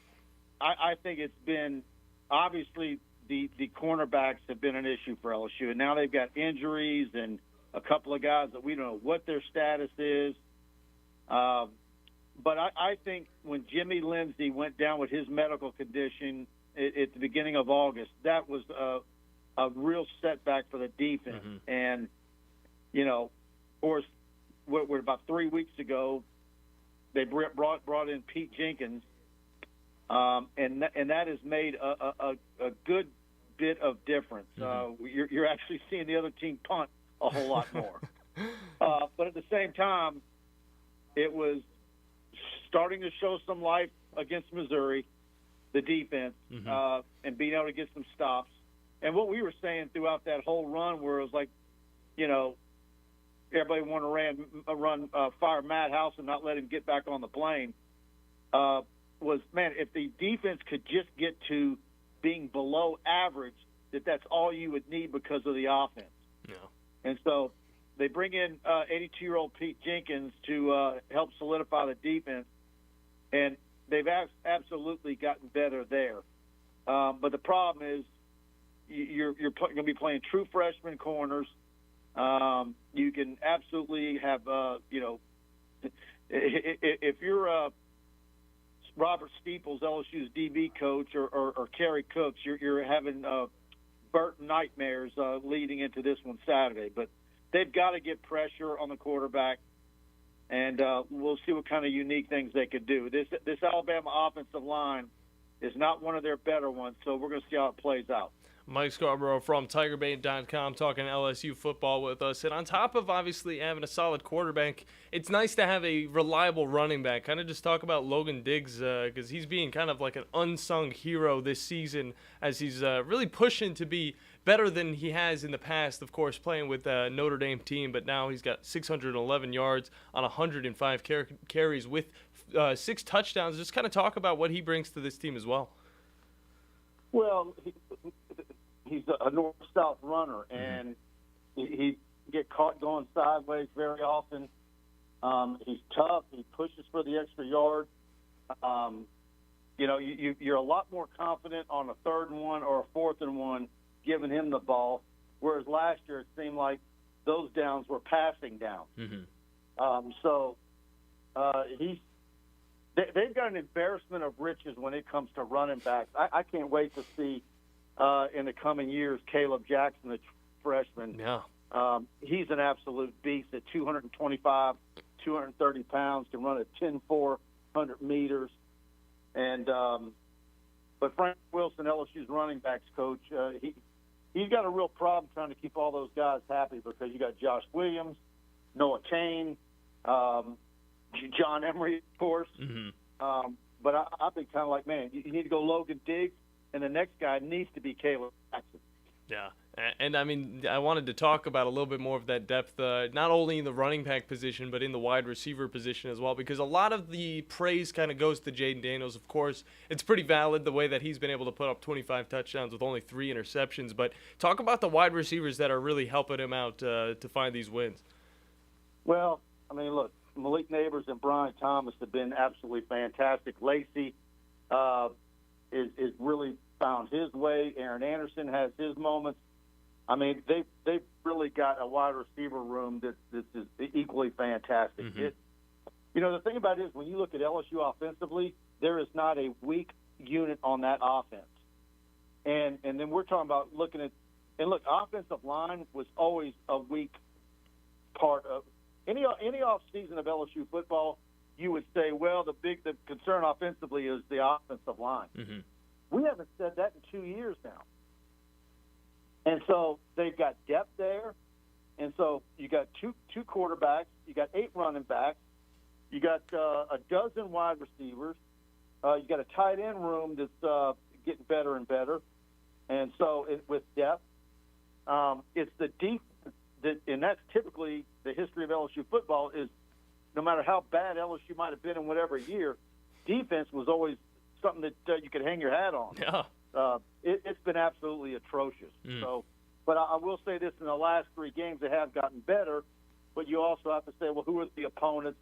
I think it's been obviously the cornerbacks have been an issue for LSU, and now they've got injuries and a couple of guys that we don't know what their status is. But I think when Jimmy Lindsey went down with his medical condition at the beginning of August, that was a real setback for the defense. Mm-hmm. And, of course, we're about 3 weeks ago, they brought in Pete Jenkins, and that has made a good bit of difference. Mm-hmm. You're actually seeing the other team punt a whole lot more. But at the same time, it was starting to show some life against Missouri, the defense, and being able to get some stops. And what we were saying throughout that whole run, where it was like, everybody wanted to fire Matt House and not let him get back on the plane, was, man, if the defense could just get to being below average, that's all you would need because of the offense. Yeah. And so they bring in 82-year-old Pete Jenkins to help solidify the defense, and they've absolutely gotten better there. But the problem is you're going to be playing true freshman corners. You can absolutely have, if you're Robert Steeples, LSU's DB coach, or Kerry Cooks, you're having Burton nightmares leading into this one Saturday. But they've got to get pressure on the quarterback, and we'll see what kind of unique things they could do. This Alabama offensive line is not one of their better ones, so we're going to see how it plays out. Mike Scarborough from TigerBait.com talking LSU football with us. And on top of obviously having a solid quarterback, it's nice to have a reliable running back. Kind of just talk about Logan Diggs because he's being kind of like an unsung hero this season as he's really pushing to be better than he has in the past, of course, playing with the Notre Dame team. But now he's got 611 yards on 105 carries with 6 touchdowns. Just kind of talk about what he brings to this team as well. Well, he's a north-south runner, and he get caught going sideways very often. He's tough. He pushes for the extra yard. You're a lot more confident on a 3rd and 1 or a 4th and 1 giving him the ball, whereas last year it seemed like those downs were passing downs. They've got an embarrassment of riches when it comes to running backs. I can't wait to see in the coming years Caleb Jackson, the freshman. Yeah. He's an absolute beast at 225, 230 pounds, can run a 10-4, 100 meters. And but Frank Wilson, LSU's running backs coach, he's got a real problem trying to keep all those guys happy because you got Josh Williams, Noah Cain, John Emery, of course. But I've been kind of like, man, you need to go Logan Diggs, and the next guy needs to be Caleb Jackson. Yeah, and I mean, I wanted to talk about a little bit more of that depth, not only in the running back position, but in the wide receiver position as well, because a lot of the praise kind of goes to Jaden Daniels. Of course, it's pretty valid the way that he's been able to put up 25 touchdowns with only 3 interceptions, but talk about the wide receivers that are really helping him out to find these wins. Well, I mean, look, Malik Neighbors and Brian Thomas have been absolutely fantastic. Lacey is really found his way. Aaron Anderson has his moments. I mean, they've really got a wide receiver room that is equally fantastic. The thing about it is when you look at LSU offensively, there is not a weak unit on that offense. And then we're talking about offensive line was always a weak part of any off season of LSU football. You would say, well, the concern offensively is the offensive line. We haven't said that in 2 years now. And so they've got depth there. And so you got two quarterbacks. You got 8 running backs. You got a dozen wide receivers. You got a tight end room that's getting better and better. And so with depth, it's the defense. And that's typically the history of LSU football is no matter how bad LSU might have been in whatever year, defense was always something that you could hang your hat on. Yeah. It's been absolutely atrocious. So, but I will say this, in the last 3 games they have gotten better, but you also have to say, well, who are the opponents?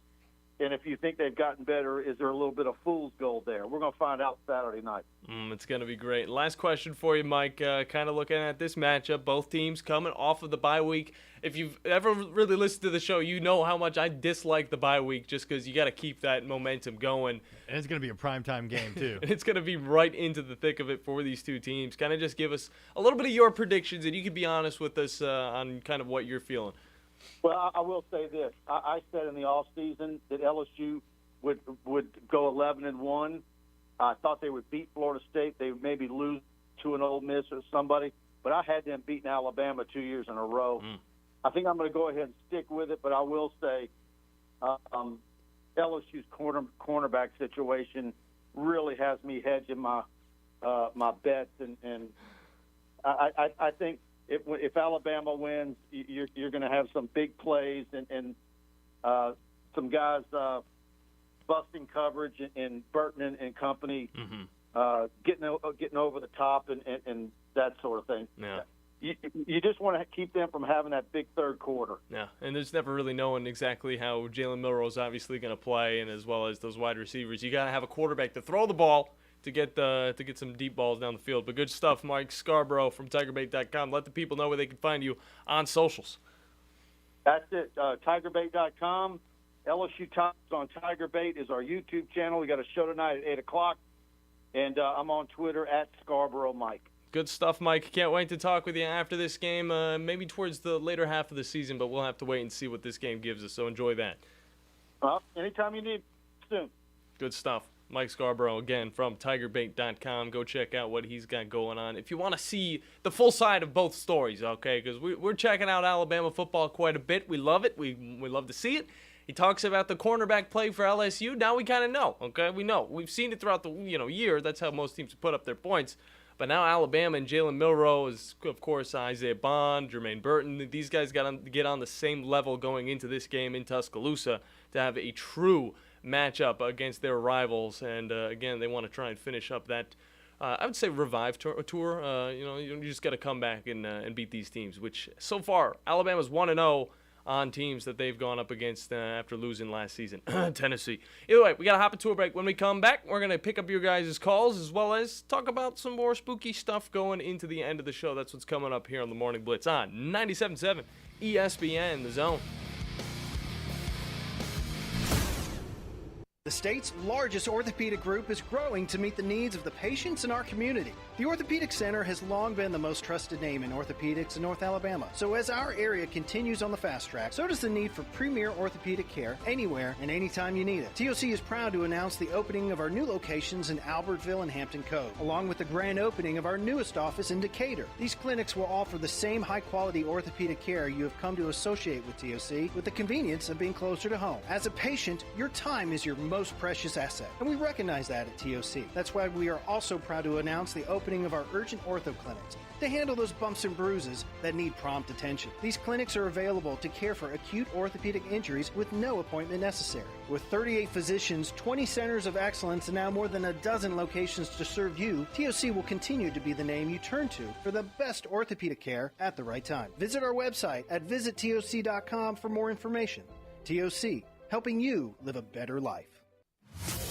And if you think they've gotten better, is there a little bit of fool's gold there? We're going to find out Saturday night. It's going to be great. Last question for you, Mike. Kind of looking at this matchup, both teams coming off of the bye week. If you've ever really listened to the show, you know how much I dislike the bye week just because you got to keep that momentum going. And it's going to be a primetime game, too. And it's going to be right into the thick of it for these two teams. Kind of just give us a little bit of your predictions, and you can be honest with us on kind of what you're feeling. Well, I will say this. I said in the offseason that LSU would go 11-1. I thought they would beat Florida State. They would maybe lose to an Ole Miss or somebody. But I had them beating Alabama 2 years in a row. I think I'm going to go ahead and stick with it, but I will say LSU's cornerback situation really has me hedging my bets, and I think if Alabama wins, you're going to have some big plays and some guys busting coverage and Burton and company getting over the top and that sort of thing. Yeah. You just want to keep them from having that big third quarter. Yeah, and there's never really knowing exactly how Jalen Milroe is obviously going to play, and as well as those wide receivers. You got to have a quarterback to throw the ball to get some deep balls down the field. But good stuff, Mike Scarborough from TigerBait.com. Let the people know where they can find you on socials. That's it. TigerBait.com. LSU Times on TigerBait is our YouTube channel. We got a show tonight at 8 o'clock, and I'm on Twitter at Scarborough Mike. Good stuff, Mike. Can't wait to talk with you after this game, maybe towards the later half of the season, but we'll have to wait and see what this game gives us, so enjoy that. Anytime you need, soon. Good stuff. Mike Scarborough, again, from TigerBait.com. Go check out what he's got going on. If you want to see the full side of both stories, okay, because we're checking out Alabama football quite a bit. We love it. We love to see it. He talks about the cornerback play for LSU. Now we kind of know, okay? We know. We've seen it throughout the year. That's how most teams put up their points. But now Alabama and Jalen Milroe is, of course, Isaiah Bond, Jermaine Burton. These guys got to get on the same level going into this game in Tuscaloosa to have a true matchup against their rivals. And, again, they want to try and finish up that, I would say, revive tour. You just got to come back and beat these teams, which so far Alabama's 1-0 on teams that they've gone up against after losing last season. Tennessee. Either way, we got to hop into a break. When we come back, we're going to pick up your guys' calls as well as talk about some more spooky stuff going into the end of the show. That's what's coming up here on the Morning Blitz on 97.7 ESPN, The Zone. The state's largest orthopedic group is growing to meet the needs of the patients in our community. The Orthopedic Center has long been the most trusted name in orthopedics in North Alabama. So as our area continues on the fast track, so does the need for premier orthopedic care anywhere and anytime you need it. TOC is proud to announce the opening of our new locations in Albertville and Hampton Cove, along with the grand opening of our newest office in Decatur. These clinics will offer the same high-quality orthopedic care you have come to associate with TOC, with the convenience of being closer to home. As a patient, your time is your most precious asset, and we recognize that at TOC. That's why we are also proud to announce the opening of our urgent ortho clinics to handle those bumps and bruises that need prompt attention. These clinics are available to care for acute orthopedic injuries with no appointment necessary. With 38 physicians, 20 centers of excellence, and now more than a dozen locations to serve you, TOC will continue to be the name you turn to for the best orthopedic care at the right time. Visit our website at visittoc.com for more information. TOC, helping you live a better life.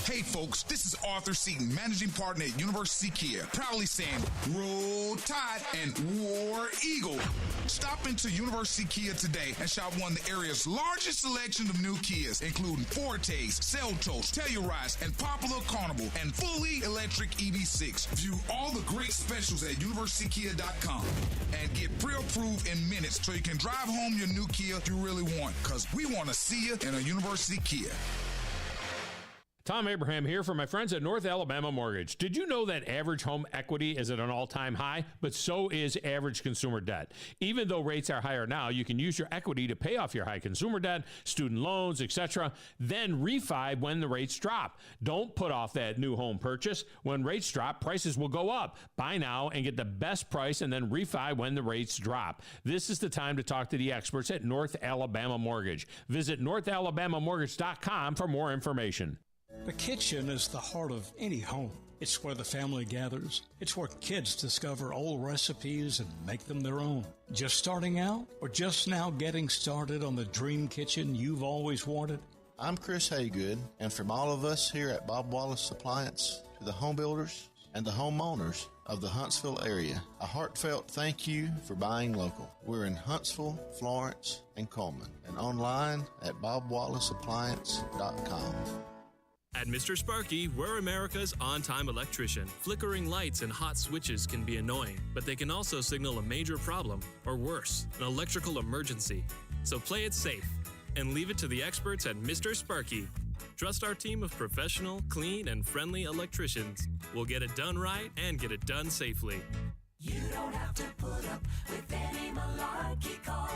Hey folks, this is Arthur Seaton, managing partner at University Kia, proudly saying Roll Tide and War Eagle. Stop into University Kia today and shop one of the area's largest selection of new Kias, including Fortes, Seltos, Telluride, and Popular Carnival, and fully electric EV6. View all the great specials at universitykia.com and get pre-approved in minutes so you can drive home your new Kia you really want, because we want to see you in a University Kia. Tom Abraham here for my friends at North Alabama Mortgage. Did you know that average home equity is at an all-time high? But so is average consumer debt. Even though rates are higher now, you can use your equity to pay off your high consumer debt, student loans, etc., then refi when the rates drop. Don't put off that new home purchase. When rates drop, prices will go up. Buy now and get the best price and then refi when the rates drop. This is the time to talk to the experts at North Alabama Mortgage. Visit northalabamamortgage.com for more information. The kitchen is the heart of any home. It's where the family gathers. It's where kids discover old recipes and make them their own. Just starting out or just now getting started on the dream kitchen you've always wanted? I'm Chris Haygood, and from all of us here at Bob Wallace Appliance to the home builders and the homeowners of the Huntsville area, a heartfelt thank you for buying local. We're in Huntsville, Florence, and Coleman, and online at bobwallaceappliance.com. At Mr. Sparky, we're America's on-time electrician. Flickering lights and hot switches can be annoying, but they can also signal a major problem, or worse, an electrical emergency. So play it safe and leave it to the experts at Mr. Sparky. Trust our team of professional, clean, and friendly electricians. We'll get it done right and get it done safely. You don't have to put up with any malarkey. Call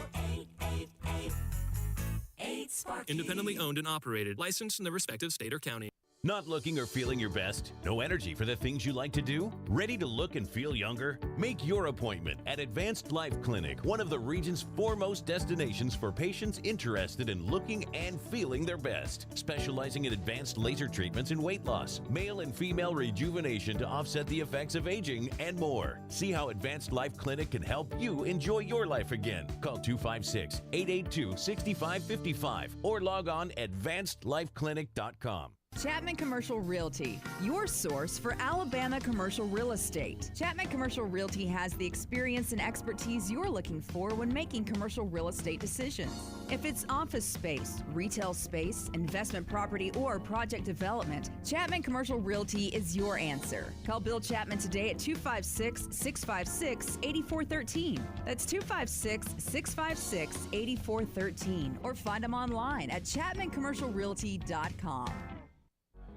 888-8-SPARKY. Independently owned and operated. Licensed in the respective state or county. Not looking or feeling your best? No energy for the things you like to do? Ready to look and feel younger? Make your appointment at Advanced Life Clinic, one of the region's foremost destinations for patients interested in looking and feeling their best. Specializing in advanced laser treatments and weight loss, male and female rejuvenation to offset the effects of aging, and more. See how Advanced Life Clinic can help you enjoy your life again. Call 256-882-6555 or log on advancedlifeclinic.com. Chapman Commercial Realty, your source for Alabama commercial real estate. Chapman Commercial Realty has the experience and expertise you're looking for when making commercial real estate decisions. If it's office space, retail space, investment property, or project development, Chapman Commercial Realty is your answer. Call Bill Chapman today at 256-656-8413. That's 256-656-8413. Or find them online at chapmancommercialrealty.com.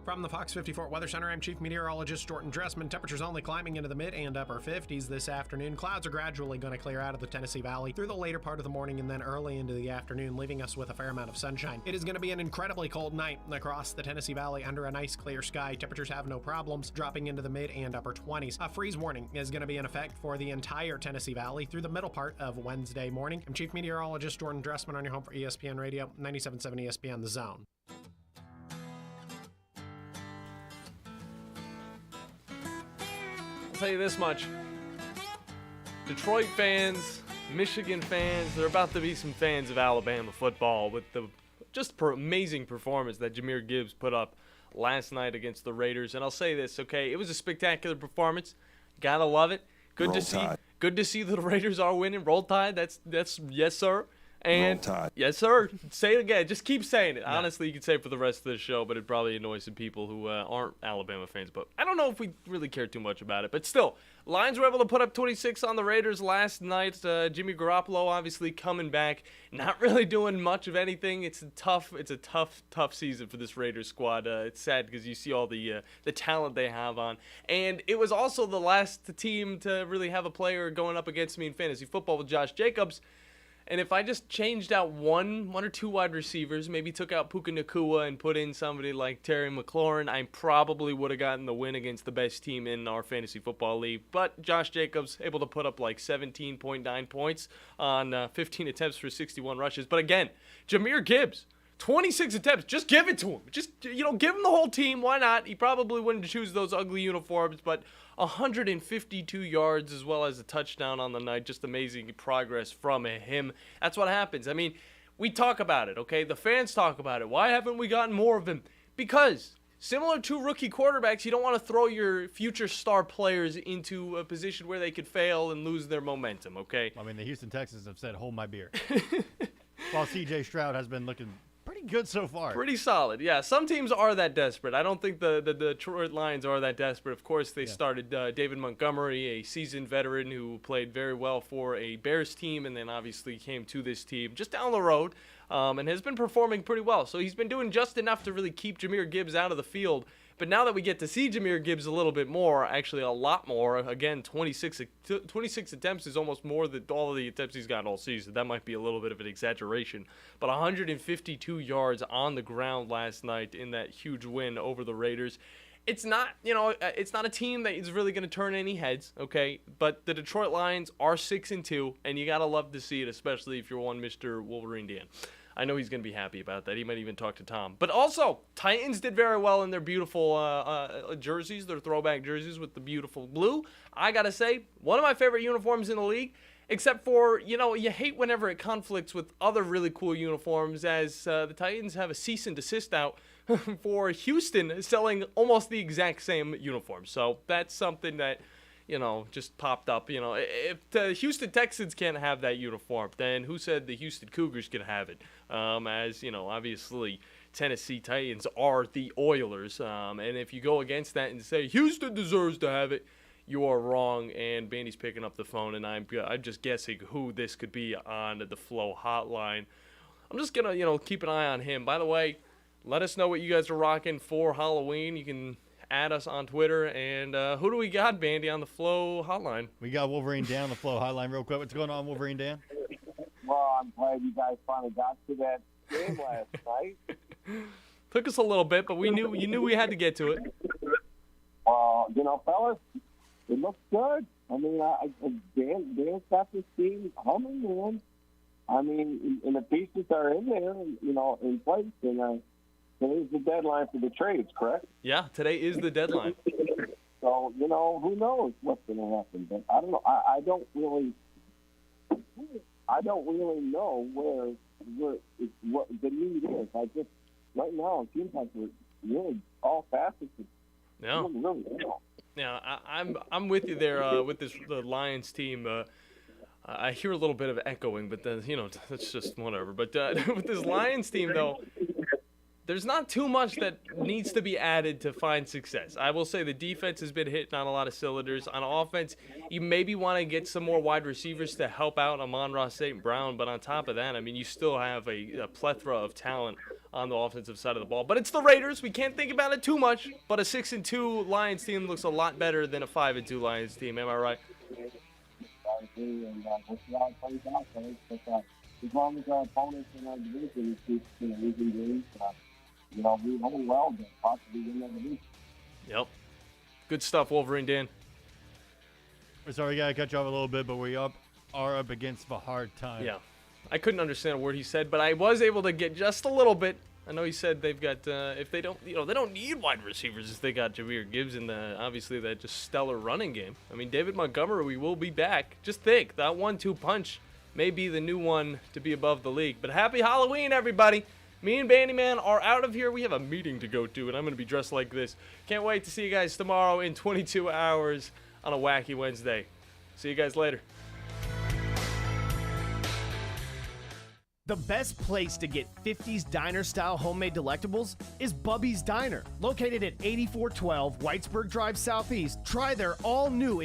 From the Fox 54 Weather Center, I'm Chief Meteorologist Jordan Dressman. Temperatures only climbing into the mid and upper 50s this afternoon. Clouds are gradually going to clear out of the Tennessee Valley through the later part of the morning and then early into the afternoon, leaving us with a fair amount of sunshine. It is going to be an incredibly cold night across the Tennessee Valley under a nice clear sky. Temperatures have no problems, dropping into the mid and upper 20s. A freeze warning is going to be in effect for the entire Tennessee Valley through the middle part of Wednesday morning. I'm Chief Meteorologist Jordan Dressman on your home for ESPN Radio, 97.7 ESPN The Zone. I'll tell you this much. Detroit fans, Michigan fans, there are about to be some fans of Alabama football with the just amazing performance that Jahmyr Gibbs put up last night against the Raiders. And I'll say this, okay, it was a spectacular performance. Gotta love it. Good to see the Raiders are winning. Roll Tide, that's yes, sir. And Roll Tide. Yes, sir. Say it again. Just keep saying it. Yeah. Honestly, you could say it for the rest of the show, but it probably annoys some people who aren't Alabama fans. But I don't know if we really care too much about it. But still, Lions were able to put up 26 on the Raiders last night. Jimmy Garoppolo obviously coming back, not really doing much of anything. It's a tough season for this Raiders squad. It's sad because you see all the talent they have on, and it was also the last team to really have a player going up against me in fantasy football with Josh Jacobs. And if I just changed out one or two wide receivers, maybe took out Puka Nacua and put in somebody like Terry McLaurin, I probably would have gotten the win against the best team in our fantasy football league. But Josh Jacobs able to put up like 17.9 points on 15 attempts for 61 rushes. But again, Jahmyr Gibbs, 26 attempts. Just give it to him. Just, give him the whole team. Why not? He probably wouldn't choose those ugly uniforms, but 152 yards as well as a touchdown on the night. Just amazing progress from him. That's what happens. I mean, we talk about it, okay? The fans talk about it. Why haven't we gotten more of him? Because similar to rookie quarterbacks, you don't want to throw your future star players into a position where they could fail and lose their momentum, okay? I mean, the Houston Texans have said, hold my beer. While C.J. Stroud has been looking pretty good so far. Pretty solid, yeah. Some teams are that desperate. I don't think the Detroit Lions are that desperate. Of course, they started David Montgomery, a seasoned veteran who played very well for a Bears team and then obviously came to this team just down the road and has been performing pretty well. So he's been doing just enough to really keep Jahmyr Gibbs out of the field. But now that we get to see Jahmyr Gibbs a little bit more, actually a lot more, again, 26 attempts is almost more than all of the attempts he's gotten all season. That might be a little bit of an exaggeration. But 152 yards on the ground last night in that huge win over the Raiders. It's not, it's not a team that is really going to turn any heads, okay? But the Detroit Lions are 6-2, and you got to love to see it, especially if you're one Mr. Wolverine Dan. I know he's going to be happy about that. He might even talk to Tom. But also, Titans did very well in their beautiful jerseys, their throwback jerseys with the beautiful blue. I got to say, one of my favorite uniforms in the league, except for, you hate whenever it conflicts with other really cool uniforms, as the Titans have a cease and desist out for Houston selling almost the exact same uniform. So that's something that, just popped up. If the Houston Texans can't have that uniform, then who said the Houston Cougars can have it? As, obviously Tennessee Titans are the Oilers. And if you go against that and say Houston deserves to have it, you are wrong. And Bandy's picking up the phone, and I'm just guessing who this could be on the Flow hotline. I'm just going to, keep an eye on him. By the way, let us know what you guys are rocking for Halloween. You can add us on Twitter. And who do we got, Bandy, on the Flow hotline? We got Wolverine Dan on the Flow hotline real quick. What's going on, Wolverine Dan? Well, I'm glad you guys finally got to that game last night. Took us a little bit, but you knew we had to get to it. Fellas, it looks good. I mean, Dan's got this team humming, man. I mean, and the pieces are in there, in place. And today's the deadline for the trades, correct? Yeah, today is the deadline. So, who knows what's going to happen? But I don't know. I don't really know what the need is. Right now, it seems like we're really all facets of really well. Yeah, I'm with you there with the Lions team. I hear a little bit of echoing, but then that's just whatever. But with this Lions team, though, there's not too much that needs to be added to find success. I will say the defense has been hitting on a lot of cylinders. On offense, you maybe want to get some more wide receivers to help out Amon-Ra St. Brown. But on top of that, I mean, you still have a plethora of talent on the offensive side of the ball. But it's the Raiders. We can't think about it too much. But a 6-2 Lions team looks a lot better than a 5-2 Lions team. Am I right? I agree, and we'll see how it plays out, guys. But as long as our opponents in our division keep losing games, we hold well, but possibly win that division. Yep. Good stuff, Wolverine Dan. We're sorry, we got to cut you off a little bit, but we are up against a hard time. Yeah. I couldn't understand a word he said, but I was able to get just a little bit. I know he said they've got, if they don't, they don't need wide receivers if they got Jahmyr Gibbs and obviously that just stellar running game. I mean, David Montgomery will be back. Just think, that 1-2 punch may be the new one to be above the league. But happy Halloween, everybody. Me and Bandiman are out of here. We have a meeting to go to, and I'm going to be dressed like this. Can't wait to see you guys tomorrow in 22 hours on a wacky Wednesday. See you guys later. The best place to get 50s diner-style homemade delectables is Bubby's Diner. Located at 8412 Whitesburg Drive Southeast, try their all-new